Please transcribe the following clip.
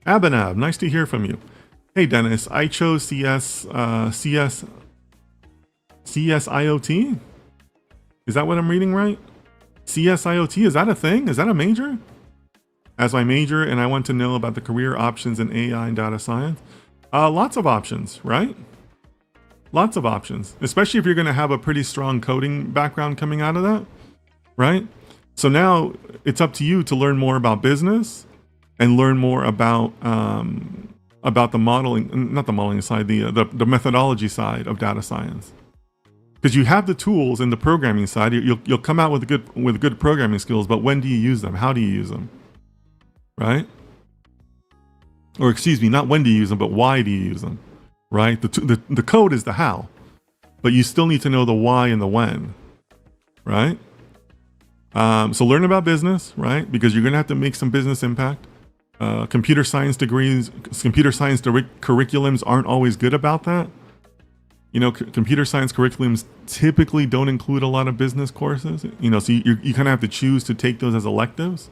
Abhinav, nice to hear from you. Hey Dennis, I chose CSIOT. Is that what I'm reading right? CSIOT, is that a thing? Is that a major? As my major, and I want to know about the career options in AI and data science. Lots of options, right? Lots of options, especially if you're going to have a pretty strong coding background coming out of that, right? So now it's up to you to learn more about business and learn more about the modeling, not the modeling side, the methodology side of data science. Because you have the tools in the programming side, you'll come out with good programming skills, but when do you use them? How do you use them? Right? Or excuse me, not when do you use them, but why do you use them? Right? The code is the how, but you still need to know the why and the when. Right? So learn about business, right? Because you're gonna have to make some business impact. Computer science degrees, computer science curriculums aren't always good about that. You know, computer science curriculums typically don't include a lot of business courses. You know, so you kind of have to choose to take those as electives.